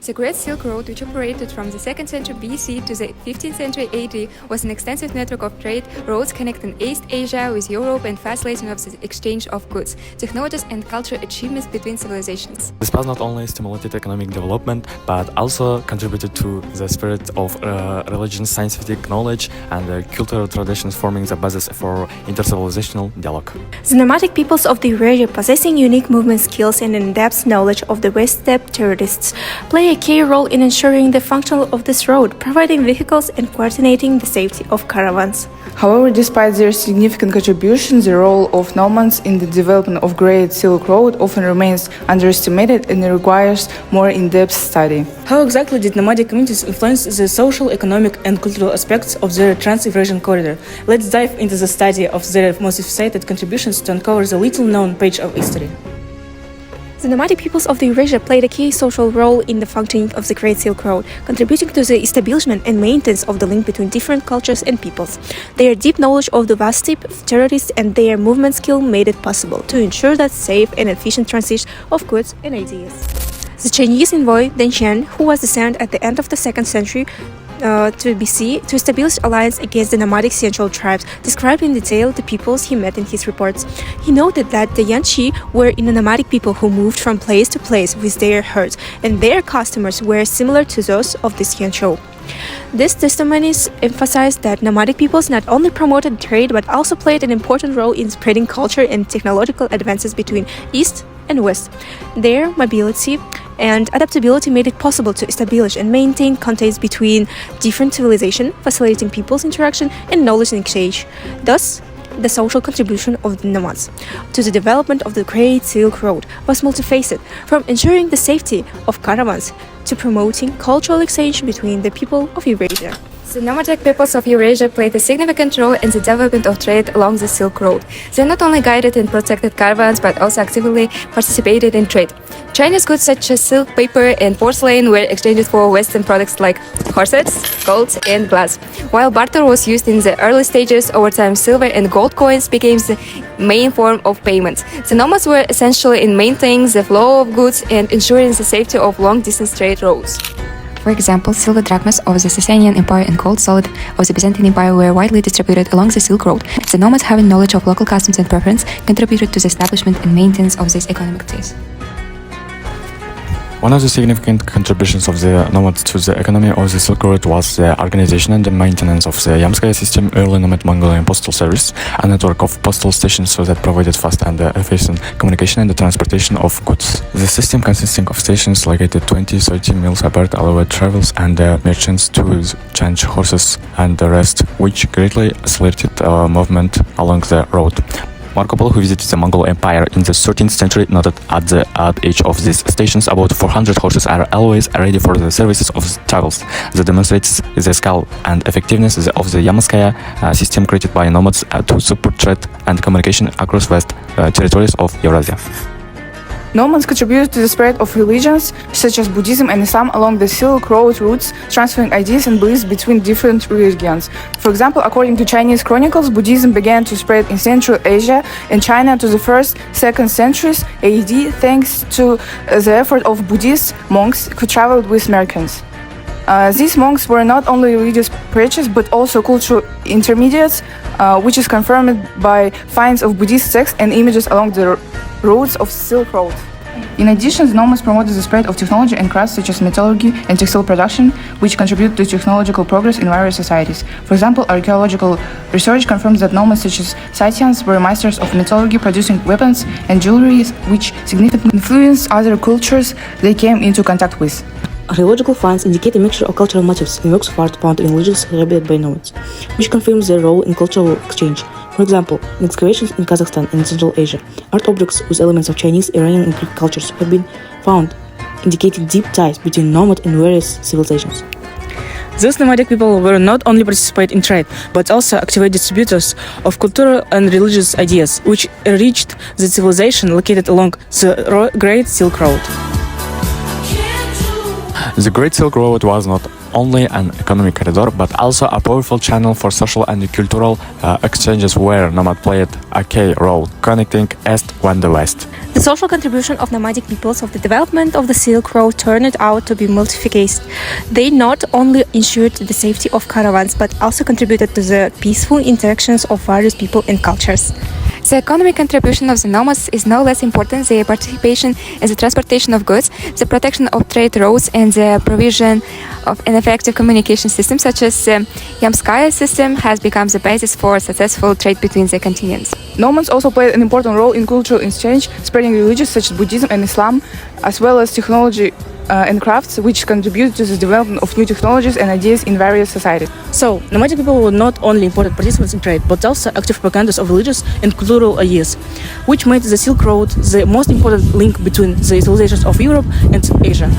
The Great Silk Road, which operated from the 2nd century BC to the 15th century AD, was an extensive network of trade routes connecting East Asia with Europe and facilitating the exchange of goods, technologies and cultural achievements between civilizations. This path not only stimulated economic development, but also contributed to the spirit of religion, scientific knowledge, and cultural traditions, forming the basis for intercivilizational dialogue. The nomadic peoples of the Eurasia, possessing unique movement skills and in-depth knowledge of the West steppe terrorists, play a key role in ensuring the function of this road, providing vehicles and coordinating the safety of caravans. However, despite their significant contribution, the role of nomads in the development of Great Silk Road often remains underestimated and requires more in-depth study. How exactly did nomadic communities influence the social, economic, and cultural aspects of the Trans-Eurasian corridor? Let's dive into the study of their multifaceted contributions to uncover the little-known page of history. The nomadic peoples of the Eurasia played a key social role in the functioning of the Great Silk Road, contributing to the establishment and maintenance of the link between different cultures and peoples. Their deep knowledge of the vast steppe terrorists and their movement skill made it possible to ensure that safe and efficient transit of goods and ideas. The Chinese envoy Deng Xian, who was sent at the end of the 2nd century to BC to establish alliance against the nomadic Central tribes, described in detail the peoples he met in his reports. He noted that the Yanqi were in a nomadic people who moved from place to place with their herds, and their customers were similar to those of this Yanzhou. These testimonies emphasized that nomadic peoples not only promoted trade but also played an important role in spreading culture and technological advances between East and West. Their mobility and adaptability made it possible to establish and maintain contacts between different civilizations, facilitating people's interaction and knowledge exchange. Thus, the social contribution of the nomads to the development of the Great Silk Road was multifaceted, from ensuring the safety of caravans to promoting cultural exchange between the people of Eurasia. The nomadic peoples of Eurasia played a significant role in the development of trade along the Silk Road. They not only guided and protected caravans, but also actively participated in trade. Chinese goods such as silk, paper, and porcelain were exchanged for Western products like horses, gold, and glass. While barter was used in the early stages, over time silver and gold coins became the main form of payment. The nomads were essential in maintaining the flow of goods and ensuring the safety of long-distance trade routes. For example, silver drachmas of the Sasanian Empire and gold solid of the Byzantine Empire were widely distributed along the Silk Road. The nomads, having knowledge of local customs and preference, contributed to the establishment and maintenance of this economic base. One of the significant contributions of the nomads to the economy of the Silk Road was the organization and the maintenance of the Yamskaya system, early nomad Mongolian postal service, a network of postal stations that provided fast and efficient communication and the transportation of goods. The system, consisting of stations located 20-30 miles apart, allowed travelers and merchants to change horses and the rest, which greatly accelerated movement along the road. Marco Polo, who visited the Mongol Empire in the 13th century, noted at the each of these stations about 400 horses are always ready for the services of travels. That demonstrates the scale and effectiveness of the Yamskaya system created by nomads to support trade and communication across vast territories of Eurasia. Nomads contributed to the spread of religions such as Buddhism and Islam along the Silk Road routes, transferring ideas and beliefs between different regions. For example, according to Chinese chronicles, Buddhism began to spread in Central Asia and China to the 1st, 2nd centuries AD thanks to the effort of Buddhist monks who traveled with merchants. These monks were not only religious preachers but also cultural intermediates, which is confirmed by finds of Buddhist texts and images along the roads of Silk Road. In addition, the nomads promoted the spread of technology and crafts such as metallurgy and textile production, which contribute to technological progress in various societies. For example, archaeological research confirms that nomads such as Scythians were masters of metallurgy, producing weapons and jewelry, which significantly influenced other cultures they came into contact with. Archaeological finds indicate a mixture of cultural motifs in works of art found in villages inhabited by nomads, which confirms their role in cultural exchange. For example, in excavations in Kazakhstan and Central Asia, art objects with elements of Chinese, Iranian, and Greek cultures have been found, indicating deep ties between nomad and various civilizations. These nomadic people were not only participate in trade, but also active distributors of cultural and religious ideas, which enriched the civilization located along the Great Silk Road. The Great Silk Road was not only an economic corridor, but also a powerful channel for social and cultural exchanges where nomad played a key role, connecting East and the West. The social contribution of nomadic peoples of the development of the Silk Road turned out to be multifaceted. They not only ensured the safety of caravans, but also contributed to the peaceful interactions of various people and cultures. The economic contribution of the nomads is no less important. Their participation in the transportation of goods, the protection of trade routes, and the provision of an effective communication system such as the Yamskaya system has become the basis for successful trade between the continents. Nomads also played an important role in cultural exchange, spreading religions such as Buddhism and Islam, as well as technology and crafts, which contribute to the development of new technologies and ideas in various societies. So, nomadic people were not only important participants in trade, but also active propagandists of religious and cultural ideas, which made the Silk Road the most important link between the civilizations of Europe and Asia.